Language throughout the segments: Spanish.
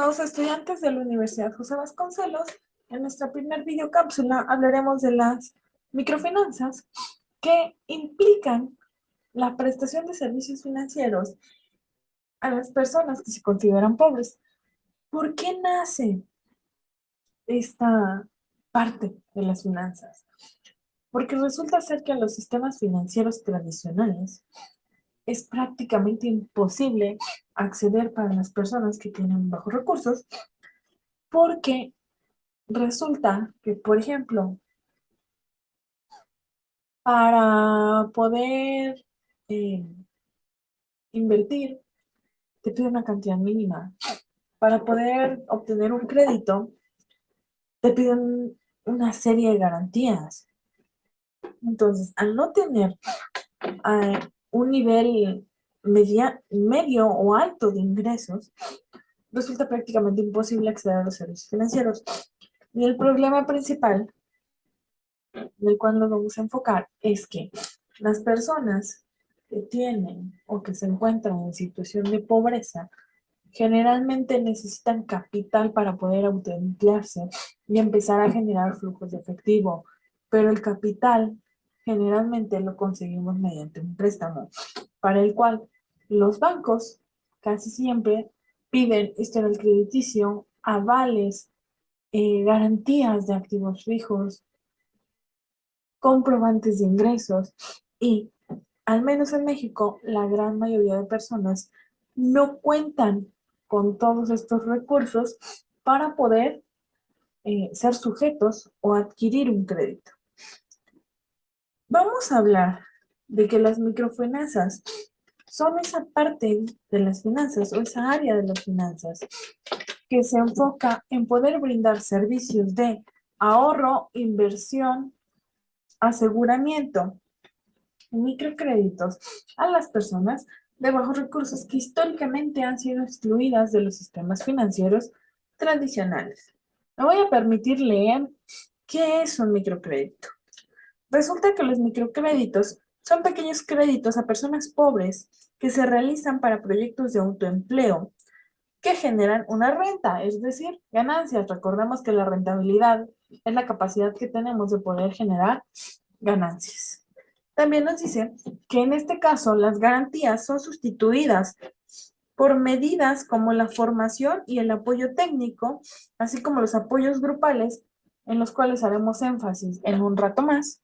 Estimados estudiantes de la Universidad José Vasconcelos, en nuestra primer videocápsula hablaremos de las microfinanzas que implican la prestación de servicios financieros a las personas que se consideran pobres. ¿Por qué nace esta parte de las finanzas? Porque resulta ser que en los sistemas financieros tradicionales es prácticamente imposible acceder para las personas que tienen bajos recursos, porque resulta que, por ejemplo, para poder eh, invertir, te pide una cantidad mínima. Para poder obtener un crédito, te piden una serie de garantías. Entonces, al no tener un nivel medio o alto de ingresos, resulta prácticamente imposible acceder a los servicios financieros. Y el problema principal del cual nos vamos a enfocar es que las personas que tienen o que se encuentran en situación de pobreza generalmente necesitan capital para poder autoemplearse y empezar a generar flujos de efectivo, pero el capital generalmente lo conseguimos mediante un préstamo, para el cual los bancos casi siempre piden historial crediticio, avales, garantías de activos fijos, comprobantes de ingresos y, al menos en México, la gran mayoría de personas no cuentan con todos estos recursos para poder ser sujetos o adquirir un crédito. Vamos a hablar de que las microfinanzas son esa parte de las finanzas o esa área de las finanzas que se enfoca en poder brindar servicios de ahorro, inversión, aseguramiento, microcréditos a las personas de bajos recursos que históricamente han sido excluidas de los sistemas financieros tradicionales. Me voy a permitir leer qué es un microcrédito. Resulta que los microcréditos son pequeños créditos a personas pobres que se realizan para proyectos de autoempleo que generan una renta, es decir, ganancias. Recordemos que la rentabilidad es la capacidad que tenemos de poder generar ganancias. También nos dice que en este caso las garantías son sustituidas por medidas como la formación y el apoyo técnico, así como los apoyos grupales, en los cuales haremos énfasis en un rato más,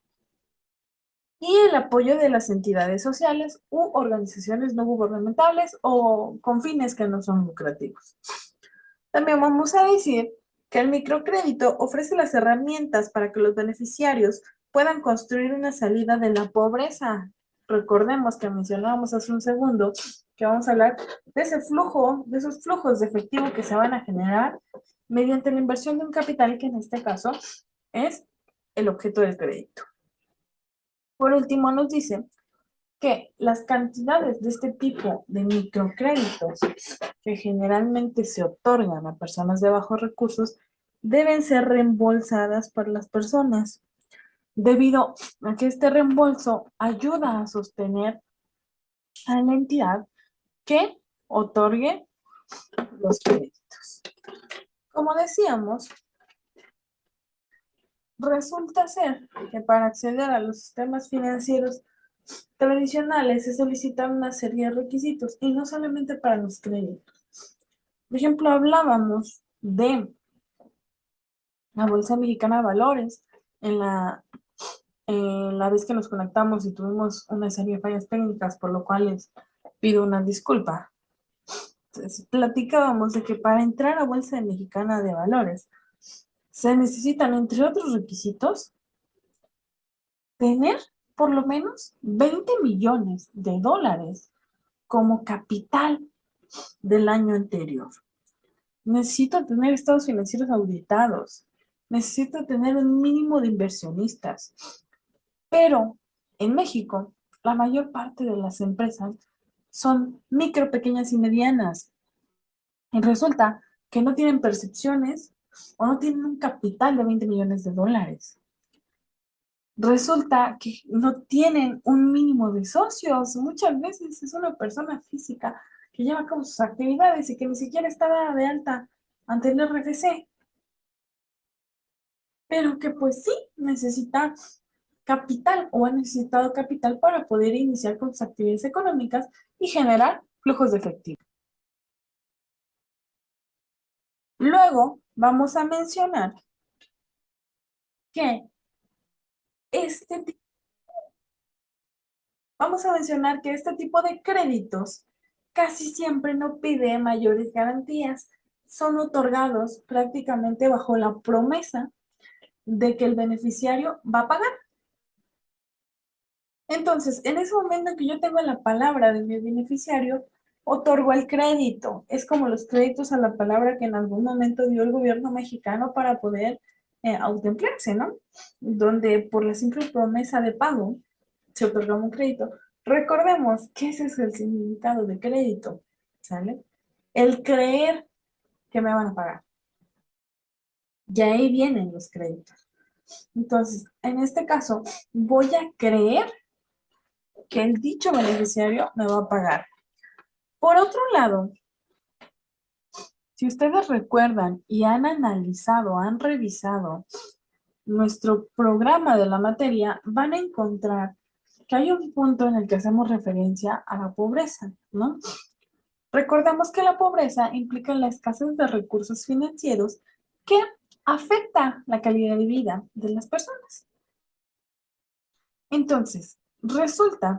y el apoyo de las entidades sociales u organizaciones no gubernamentales o con fines que no son lucrativos. También vamos a decir que el microcrédito ofrece las herramientas para que los beneficiarios puedan construir una salida de la pobreza. Recordemos que mencionábamos hace un segundo que vamos a hablar de ese flujo, de esos flujos de efectivo que se van a generar mediante la inversión de un capital que en este caso es el objeto del crédito. Por último, nos dice que las cantidades de este tipo de microcréditos que generalmente se otorgan a personas de bajos recursos deben ser reembolsadas por las personas, debido a que este reembolso ayuda a sostener a la entidad que otorgue los créditos. Como decíamos, resulta ser que para acceder a los sistemas financieros tradicionales se solicitan una serie de requisitos y no solamente para los créditos. Por ejemplo, hablábamos de la Bolsa Mexicana de Valores en la vez que nos conectamos y tuvimos una serie de fallas técnicas, por lo cual les pido una disculpa. Entonces, platicábamos de que para entrar a Bolsa Mexicana de Valores se necesitan, entre otros requisitos, tener por lo menos 20 millones de dólares como capital del año anterior. Necesito tener estados financieros auditados. Necesito tener un mínimo de inversionistas. Pero en México, la mayor parte de las empresas son micro, pequeñas y medianas. Y resulta que no tienen percepciones o no tienen un capital de 20 millones de dólares. Resulta que no tienen un mínimo de socios. Muchas veces es una persona física que lleva a cabo sus actividades y que ni siquiera está dada de alta ante el RFC, pero que pues sí necesita capital o ha necesitado capital para poder iniciar con sus actividades económicas y generar flujos de efectivo. Luego vamos a mencionar que este, este tipo de créditos casi siempre no pide mayores garantías, son otorgados prácticamente bajo la promesa de que el beneficiario va a pagar. Entonces, en ese momento que yo tengo la palabra de mi beneficiario, otorgo el crédito. Es como los créditos a la palabra que en algún momento dio el gobierno mexicano para poder autoemplearse, ¿no? Donde por la simple promesa de pago se otorgaba un crédito. Recordemos que ese es el significado de crédito, ¿sale? El creer que me van a pagar. Y ahí vienen los créditos. Entonces, en este caso, voy a creer que el dicho beneficiario me va a pagar. Por otro lado, si ustedes recuerdan y han analizado, han revisado nuestro programa de la materia, van a encontrar que hay un punto en el que hacemos referencia a la pobreza, ¿no? Recordemos que la pobreza implica la escasez de recursos financieros que afecta la calidad de vida de las personas. Entonces, resulta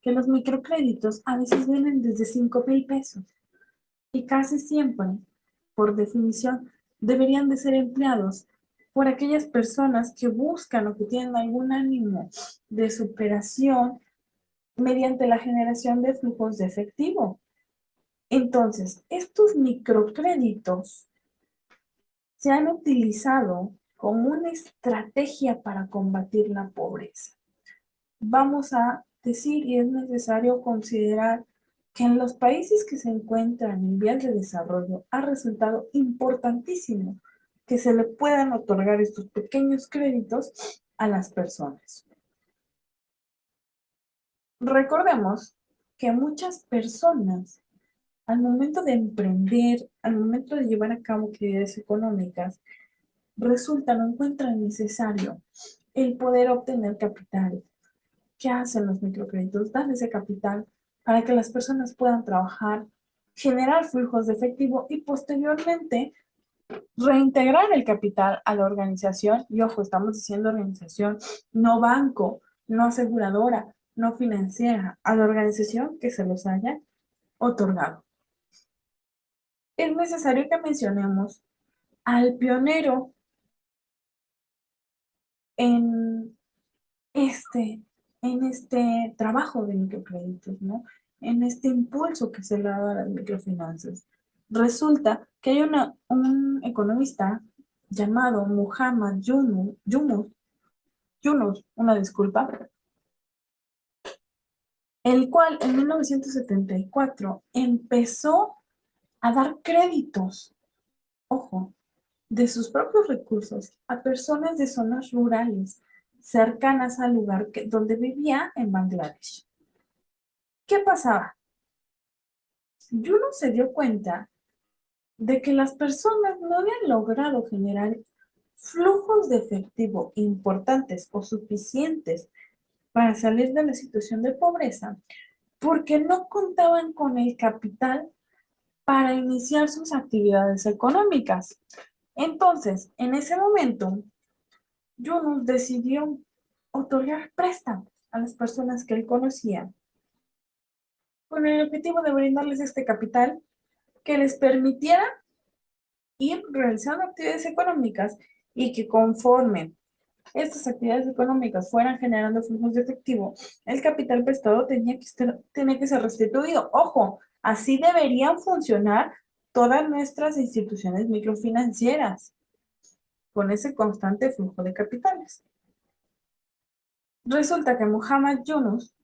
que los microcréditos a veces vienen desde 5,000 pesos y casi siempre, por definición, deberían de ser empleados por aquellas personas que buscan o que tienen algún ánimo de superación mediante la generación de flujos de efectivo. Entonces, estos microcréditos se han utilizado como una estrategia para combatir la pobreza. Vamos a decir, y es necesario considerar, que en los países que se encuentran en vías de desarrollo ha resultado importantísimo que se le puedan otorgar estos pequeños créditos a las personas. Recordemos que muchas personas, al momento de emprender, al momento de llevar a cabo actividades económicas, resulta, no encuentran necesario el poder obtener capital. ¿Qué hacen los microcréditos? Dan ese capital para que las personas puedan trabajar, generar flujos de efectivo y posteriormente reintegrar el capital a la organización. Y ojo, estamos diciendo organización, no banco, no aseguradora, no financiera, a la organización que se los haya otorgado. Es necesario que mencionemos al pionero en en este trabajo de microcréditos, ¿no? En este impulso que se le ha dado a las microfinanzas. Resulta que hay un economista llamado Muhammad Yunus, una disculpa, el cual en 1974 empezó a dar créditos, ojo, de sus propios recursos a personas de zonas rurales cercanas al lugar donde vivía en Bangladesh. ¿Qué pasaba? Juno se dio cuenta de que las personas no habían logrado generar flujos de efectivo importantes o suficientes para salir de la situación de pobreza porque no contaban con el capital para iniciar sus actividades económicas. Entonces, en ese momento, Yunus decidió otorgar préstamos a las personas que él conocía con el objetivo de brindarles este capital que les permitiera ir realizando actividades económicas y que conforme estas actividades económicas fueran generando flujos de efectivo, el capital prestado tenía que ser restituido. Ojo, así deberían funcionar todas nuestras instituciones microfinancieras, con ese constante flujo de capitales. Resulta que Muhammad Yunus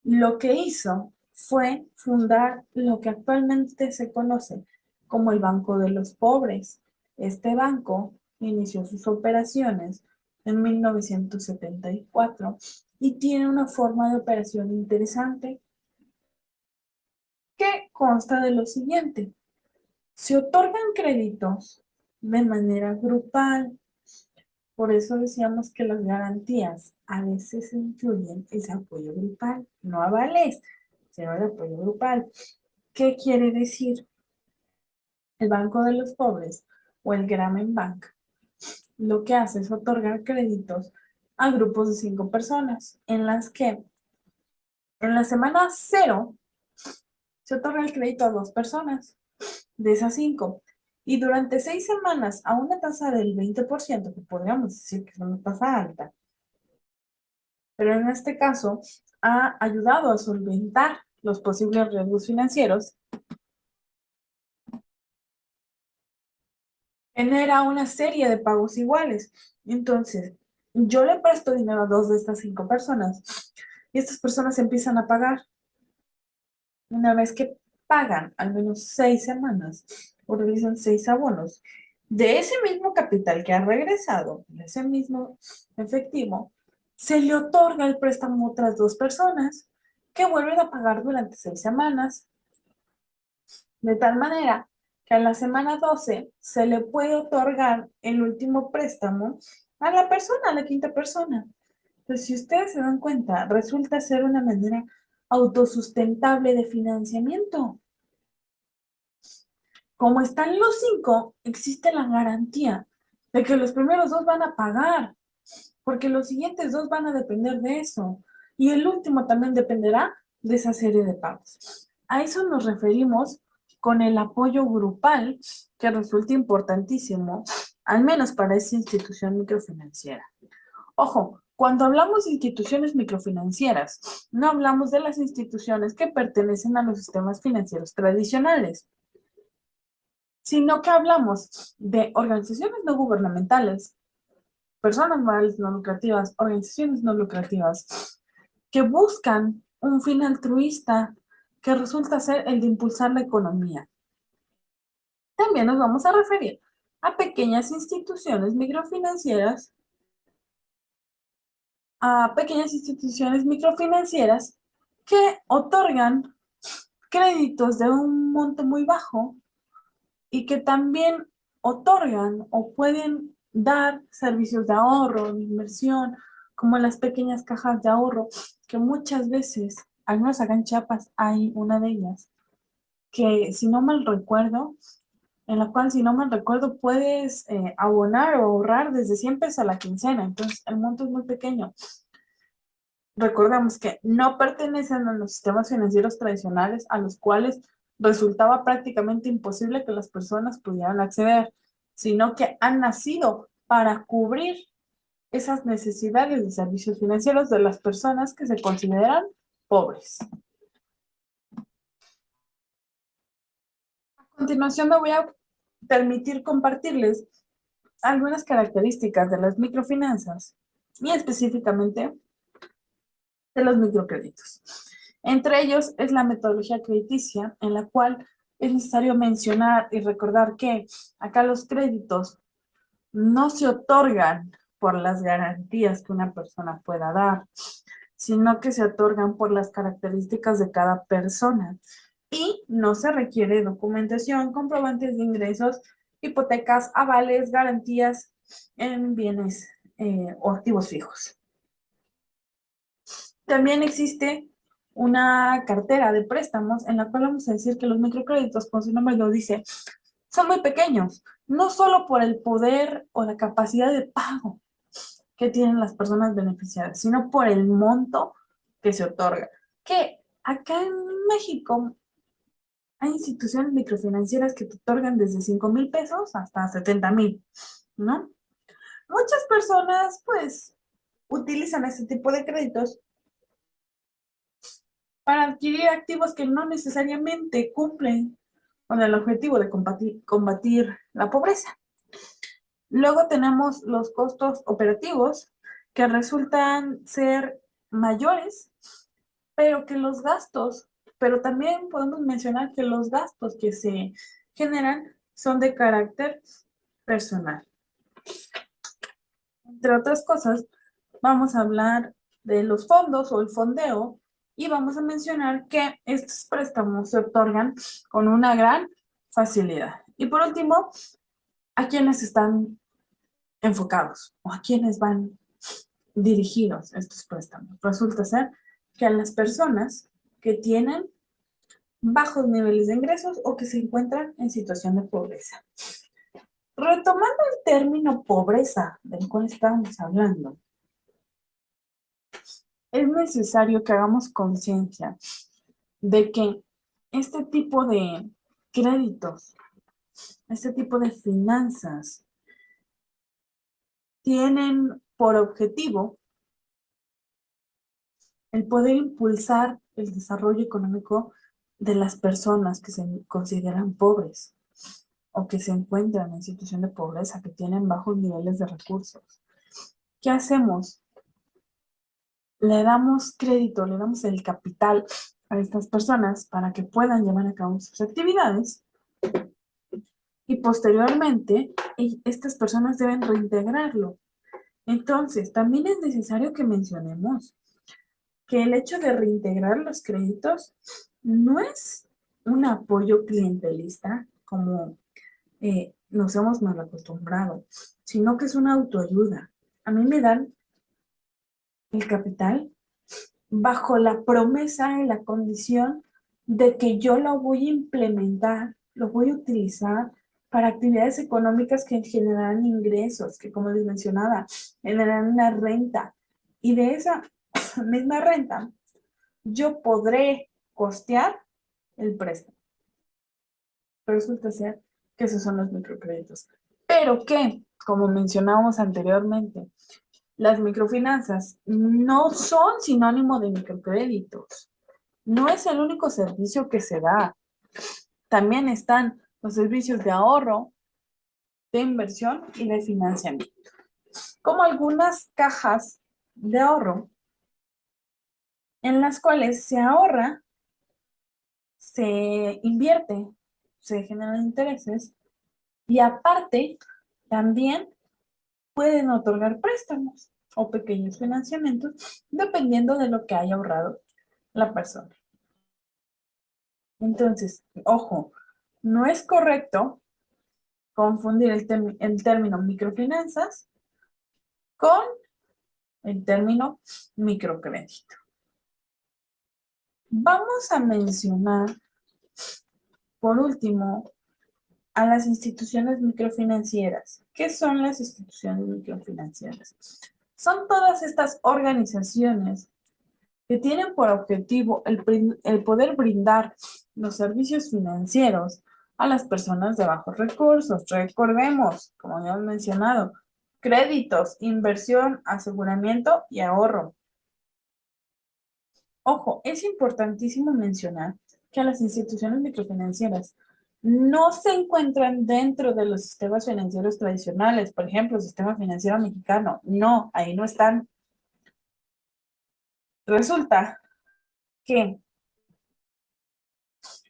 lo que hizo fue fundar lo que actualmente se conoce como el Banco de los Pobres. Este banco inició sus operaciones en 1974 y tiene una forma de operación interesante que consta de lo siguiente. Se otorgan créditos de manera grupal. Por eso decíamos que las garantías a veces incluyen ese apoyo grupal, no avales, sino el apoyo grupal. ¿Qué quiere decir? El Banco de los Pobres o el Grameen Bank lo que hace es otorgar créditos a grupos de 5 personas, en las que en la semana cero se otorga el crédito a 2 personas de esas 5. Y durante 6 semanas, a una tasa del 20%, que podríamos decir que es una tasa alta, pero en este caso ha ayudado a solventar los posibles riesgos financieros, genera una serie de pagos iguales. Entonces, yo le presto dinero a 2 de estas 5 personas y estas personas empiezan a pagar. Una vez que pagan al menos 6 semanas o realizan 6 abonos de ese mismo capital que ha regresado, de ese mismo efectivo, se le otorga el préstamo a otras 2 personas que vuelven a pagar durante 6 semanas, de tal manera que a la semana 12 se le puede otorgar el último préstamo a la persona, a la quinta persona. Pues si ustedes se dan cuenta, resulta ser una manera autosustentable de financiamiento. Como están los 5, existe la garantía de que los primeros 2 van a pagar, porque los siguientes 2 van a depender de eso. Y el último también dependerá de esa serie de pagos. A eso nos referimos con el apoyo grupal, que resulta importantísimo, al menos para esa institución microfinanciera. Ojo, cuando hablamos de instituciones microfinancieras, no hablamos de las instituciones que pertenecen a los sistemas financieros tradicionales, sino que hablamos de organizaciones no gubernamentales, personas morales no lucrativas, organizaciones no lucrativas, que buscan un fin altruista que resulta ser el de impulsar la economía. También nos vamos a referir a pequeñas instituciones microfinancieras, que otorgan créditos de un monto muy bajo y que también otorgan o pueden dar servicios de ahorro, de inversión, como las pequeñas cajas de ahorro, que muchas veces, al menos acá en Chiapas, hay una de ellas, que si no mal recuerdo, en la cual si no mal recuerdo puedes abonar o ahorrar desde 100 pesos a la quincena, entonces el monto es muy pequeño. Recordemos que no pertenecen a los sistemas financieros tradicionales a los cuales resultaba prácticamente imposible que las personas pudieran acceder, sino que han nacido para cubrir esas necesidades de servicios financieros de las personas que se consideran pobres. A continuación me voy a permitir compartirles algunas características de las microfinanzas y específicamente de los microcréditos. Entre ellos es la metodología crediticia, en la cual es necesario mencionar y recordar que acá los créditos no se otorgan por las garantías que una persona pueda dar, sino que se otorgan por las características de cada persona. Y no se requiere documentación, comprobantes de ingresos, hipotecas, avales, garantías en bienes o activos fijos. También existe una cartera de préstamos en la cual vamos a decir que los microcréditos, como su nombre lo dice, son muy pequeños, no solo por el poder o la capacidad de pago que tienen las personas beneficiadas, sino por el monto que se otorga. Que acá en México hay instituciones microfinancieras que te otorgan desde 5,000 pesos hasta 70,000, ¿no? Muchas personas, pues, utilizan este tipo de créditos para adquirir activos que no necesariamente cumplen con el objetivo de combatir la pobreza. Luego tenemos los costos operativos que resultan ser mayores, pero también podemos mencionar que los gastos que se generan son de carácter personal. Entre otras cosas, vamos a hablar de los fondos o el fondeo y vamos a mencionar que estos préstamos se otorgan con una gran facilidad. Y por último, ¿a quiénes están enfocados o a quiénes van dirigidos estos préstamos? Resulta ser que a las personas que tienen bajos niveles de ingresos o que se encuentran en situación de pobreza. Retomando el término pobreza del cual estábamos hablando, es necesario que hagamos conciencia de que este tipo de créditos, este tipo de finanzas, tienen por objetivo el poder impulsar el desarrollo económico de las personas que se consideran pobres o que se encuentran en situación de pobreza, que tienen bajos niveles de recursos. ¿Qué hacemos? Le damos crédito, le damos el capital a estas personas para que puedan llevar a cabo sus actividades y posteriormente estas personas deben reintegrarlo. Entonces, también es necesario que mencionemos que el hecho de reintegrar los créditos no es un apoyo clientelista como nos hemos mal acostumbrado, sino que es una autoayuda. A mí me dan el capital bajo la promesa y la condición de que yo lo voy a implementar, lo voy a utilizar para actividades económicas que generarán ingresos, que como les mencionaba, generarán una renta. Y de esa misma renta, yo podré costear el préstamo. Resulta ser que esos son los microcréditos. Pero que, como mencionábamos anteriormente, las microfinanzas no son sinónimo de microcréditos. No es el único servicio que se da. También están los servicios de ahorro, de inversión y de financiamiento. Como algunas cajas de ahorro en las cuales se ahorra, se invierte, se generan intereses y aparte también pueden otorgar préstamos o pequeños financiamientos dependiendo de lo que haya ahorrado la persona. Entonces, ojo, no es correcto confundir el término microfinanzas con el término microcrédito. Vamos a mencionar, por último, a las instituciones microfinancieras. ¿Qué son las instituciones microfinancieras? Son todas estas organizaciones que tienen por objetivo el poder brindar los servicios financieros a las personas de bajos recursos. Recordemos, como ya hemos mencionado, créditos, inversión, aseguramiento y ahorro. Ojo, es importantísimo mencionar que las instituciones microfinancieras no se encuentran dentro de los sistemas financieros tradicionales, por ejemplo, el sistema financiero mexicano. No, ahí no están. Resulta que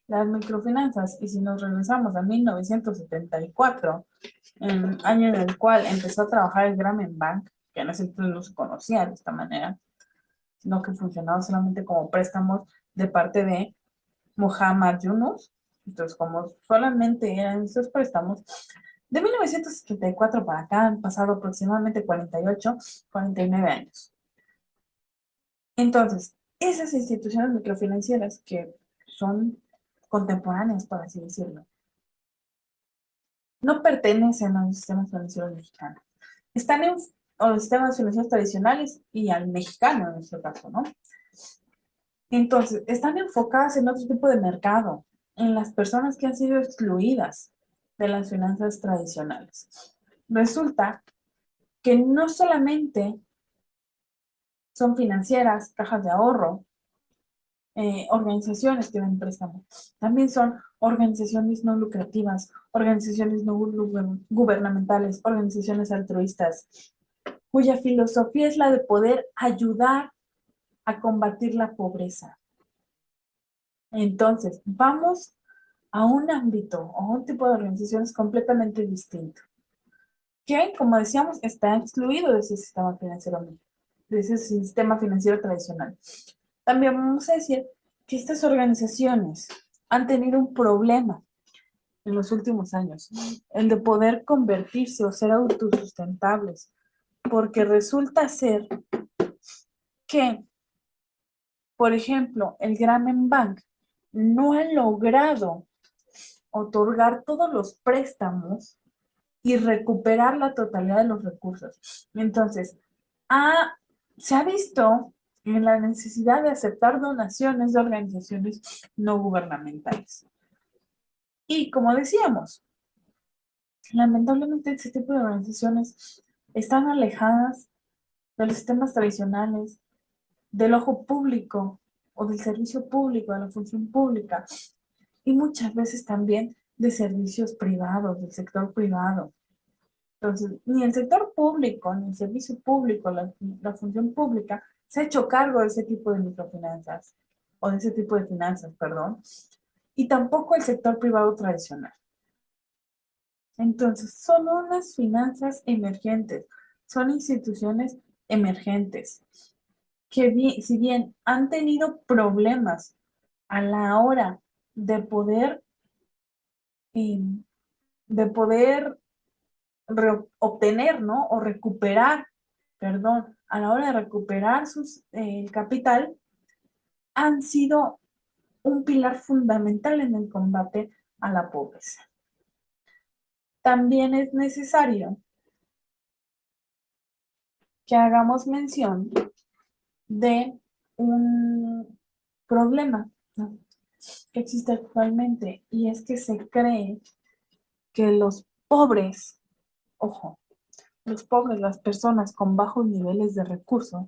las microfinanzas, y si nos regresamos a 1974, el año en el cual empezó a trabajar el Grameen Bank, que en ese entonces no se conocía de esta manera, sino que funcionaba solamente como préstamos de parte de Muhammad Yunus. Entonces, como solamente eran esos préstamos, de 1974 para acá han pasado aproximadamente 48, 49 años. Entonces, esas instituciones microfinancieras que son contemporáneas, por así decirlo, no pertenecen a los sistemas financieros mexicanos. Están en los sistemas financieros tradicionales y al mexicano en nuestro caso, ¿no? Entonces, están enfocadas en otro tipo de mercado, en las personas que han sido excluidas de las finanzas tradicionales. Resulta que no solamente son financieras, cajas de ahorro, organizaciones que dan préstamos, también son organizaciones no lucrativas, organizaciones no gubernamentales, organizaciones altruistas, cuya filosofía es la de poder ayudar a combatir la pobreza. Entonces, vamos a un ámbito o un tipo de organizaciones completamente distinto, que, como decíamos, está excluido de ese sistema financiero, de ese sistema financiero tradicional. También vamos a decir que estas organizaciones han tenido un problema en los últimos años, el de poder convertirse o ser autosustentables, porque resulta ser que, por ejemplo, el Grameen Bank no ha logrado otorgar todos los préstamos y recuperar la totalidad de los recursos. Entonces, se ha visto en la necesidad de aceptar donaciones de organizaciones no gubernamentales. Y como decíamos, lamentablemente ese tipo de organizaciones están alejadas de los sistemas tradicionales, del ojo público o del servicio público, de la función pública, y muchas veces también de servicios privados, del sector privado. Entonces, ni el sector público, ni el servicio público, la función pública, se ha hecho cargo de ese tipo de microfinanzas, o de ese tipo de finanzas, perdón, y tampoco el sector privado tradicional. Entonces, son unas finanzas emergentes, son instituciones emergentes, que si bien han tenido problemas a la hora de poder, eh, de poder obtener, ¿no? O recuperar, perdón, a la hora de recuperar el capital, han sido un pilar fundamental en el combate a la pobreza. También es necesario que hagamos mención de un problema, ¿no?, que existe actualmente, y es que se cree que los pobres, ojo, los pobres, las personas con bajos niveles de recursos,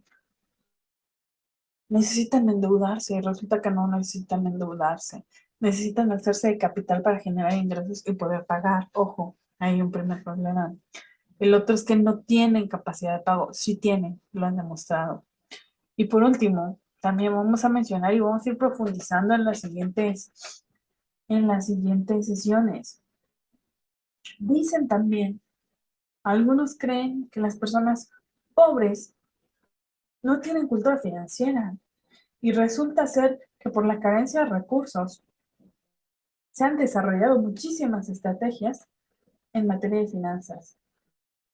necesitan endeudarse, y resulta que no necesitan endeudarse. Necesitan hacerse de capital para generar ingresos y poder pagar. Ojo, hay un primer problema. El otro es que no tienen capacidad de pago. Sí tienen, lo han demostrado. Y por último, también vamos a mencionar y vamos a ir profundizando en las siguientes sesiones. Dicen también, algunos creen que las personas pobres no tienen cultura financiera, y resulta ser que por la carencia de recursos se han desarrollado muchísimas estrategias en materia de finanzas,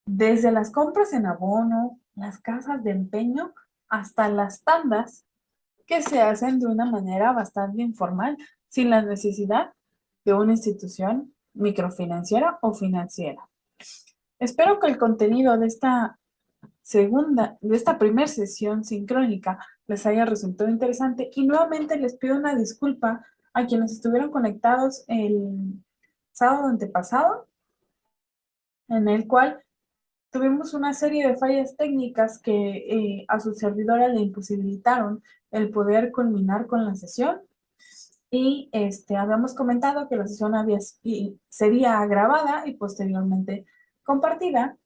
desde las compras en abono, las casas de empeño, hasta las tandas que se hacen de una manera bastante informal, sin la necesidad de una institución microfinanciera o financiera. Espero que el contenido de esta primera sesión sincrónica les haya resultado interesante, y nuevamente les pido una disculpa a quienes estuvieron conectados el sábado antepasado, en el cual tuvimos una serie de fallas técnicas que a su servidora le imposibilitaron el poder culminar con la sesión, y habíamos comentado que la sesión sería grabada y posteriormente compartida.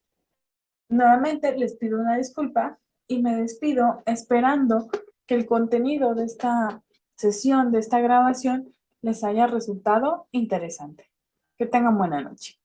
Nuevamente les pido una disculpa y me despido esperando que el contenido de esta sesión, de esta grabación, les haya resultado interesante. Que tengan buena noche.